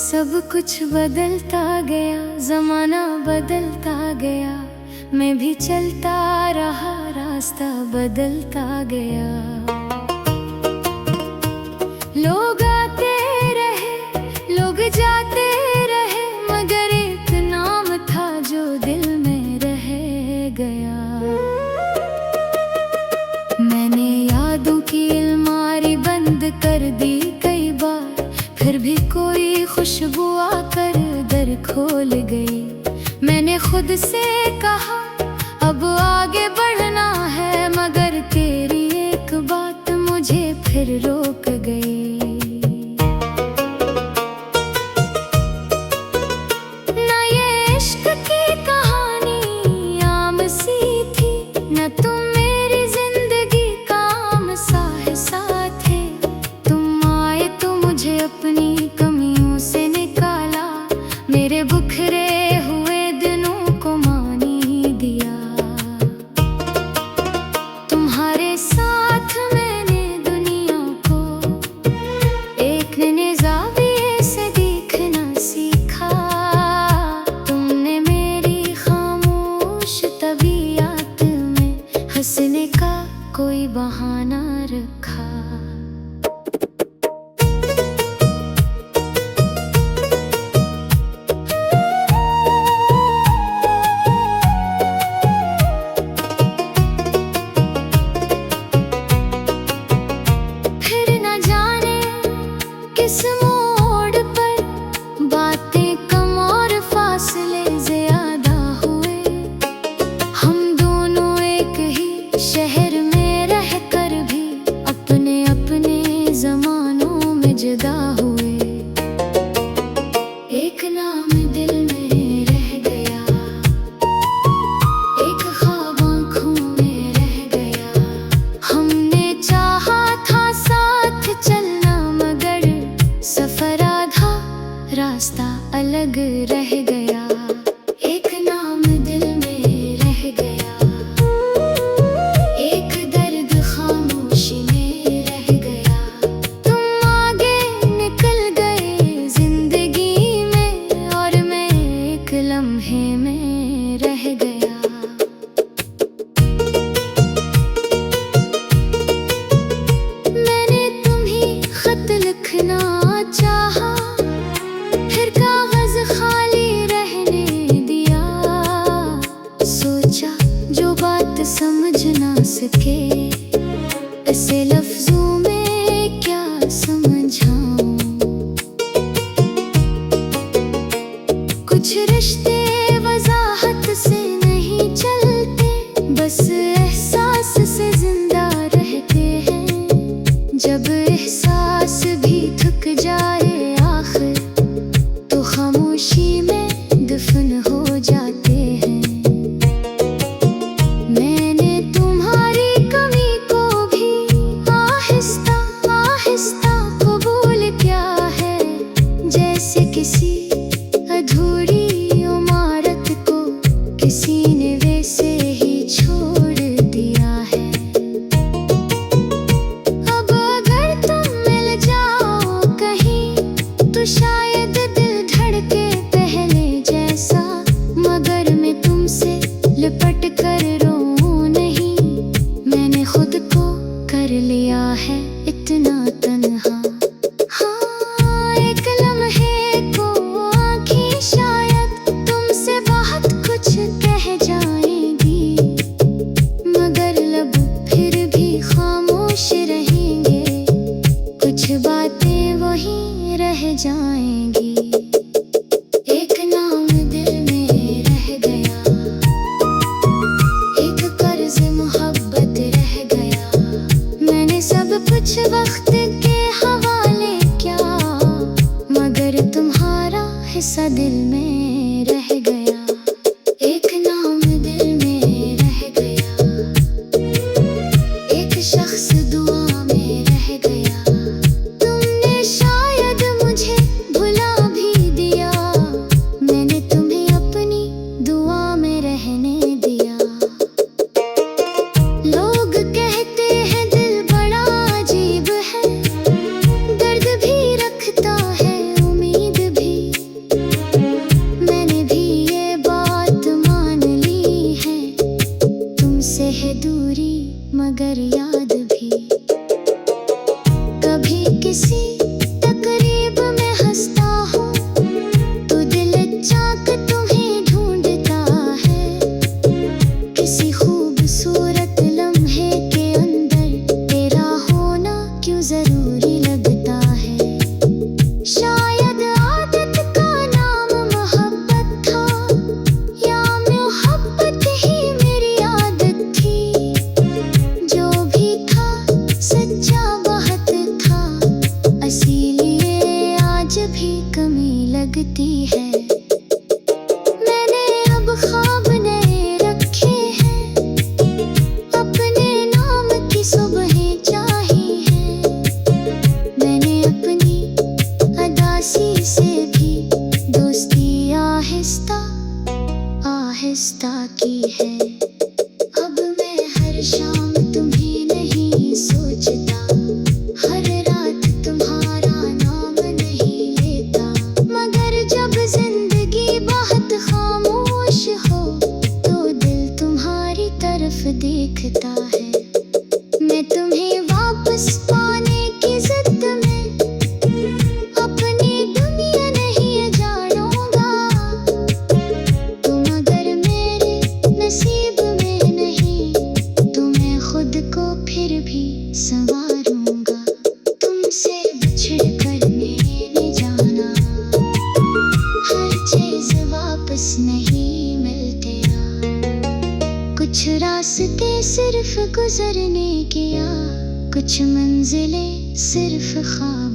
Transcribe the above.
सब कुछ बदलता गया, जमाना बदलता गया, मैं भी चलता रहा, रास्ता बदलता गया। लोग आते रहे, लोग जाते रहे, मगर एक नाम था जो दिल में रह गया। मैंने यादों की अलमारी बंद कर दी कई बार, फिर भी कोई खुशबू आकर दर खोल गई। मैंने खुद से कहा अब आगे बढ़ना है, मगर तेरी एक बात मुझे फिर रोक गई। ना ये इश्क की कहानी आम सी थी, न तुम मेरी जिंदगी का आम सा हिस्सा थे। तुम आए तो मुझे अपनी कमियों से निकाला, मेरे बुखरे हुए दिनों को मानी दिया। तुम्हारे साथ मैंने दुनिया को एक नए ज़ाविये से देखना सीखा। तुमने मेरी खामोश तबीयत में हंसने का कोई बहाना रखा। किस मोड़ पर बातें कम और फासले ज्यादा हुए, हम दोनों एक ही शहर में रहकर भी अपने अपने जमानों में जुदा हुए। एक नाम दिल में रह गया, एक ख्वाब आँखों में रह गया। हमने चाहा था साथ चलना, मगर सफर आधा रास्ता अलग रह गया। एक नाम दिल में रह गया, एक दर्द खामोशी में रह गया। तुम आगे निकल गए जिंदगी में, और मैं एक लम्हे में रह गया। मैंने तुम्हें खत लिखना चाहा, फिर कागज खाली रहने दिया। सोचा जो बात समझ ना सके, इसे लफ्जों में क्या समझाऊं। कुछ रिश्ते वजाहत से नहीं चलते, बस एहसास से जिंदा रहते हैं। जब एहसास भी थक जाए आखिर, तो खामोशी में दफन हो जाते हैं। मैंने तुम्हारी कमी को भी आहिस्ता आहिस्ता कबूल किया है, जैसे किसी अधूरी इमारत को किसी ने वैसे ही छोड़ दिया है। अब अगर तुम मिल जाओ कहीं, तो शायद दिल धड़के पहले जैसा, मगर मैं तुमसे लिपट कर रोऊं नहीं। मैंने खुद को कर लिया है इतना तन्हा। हाँ, एक लम्हे को आँखें शायद तुमसे बहुत कुछ कह जाएंगी, मगर लब फिर भी खामोश रहेंगे। कुछ बातें वहीं रह जाएंगी। एक नाम दिल में रह गया, एक कर्ज मोहब्बत रह गया। मैंने सब कुछ वक्त के हवाले किया, मगर तुम्हारा हिस्सा दिल में रह गया। एक नाम दिल में रह गया, एक शख्स दुआ में रह गया। तुमने शायद मुझे भुला भी दिया, मैंने तुम्हें अपनी दुआ में रहने दिया। लोग कहते हैं दिल बड़ा अजीब है, वापस नहीं मिलते यार। कुछ रास्ते सिर्फ गुजरने के यार, कुछ मंजिलें सिर्फ ख्वाब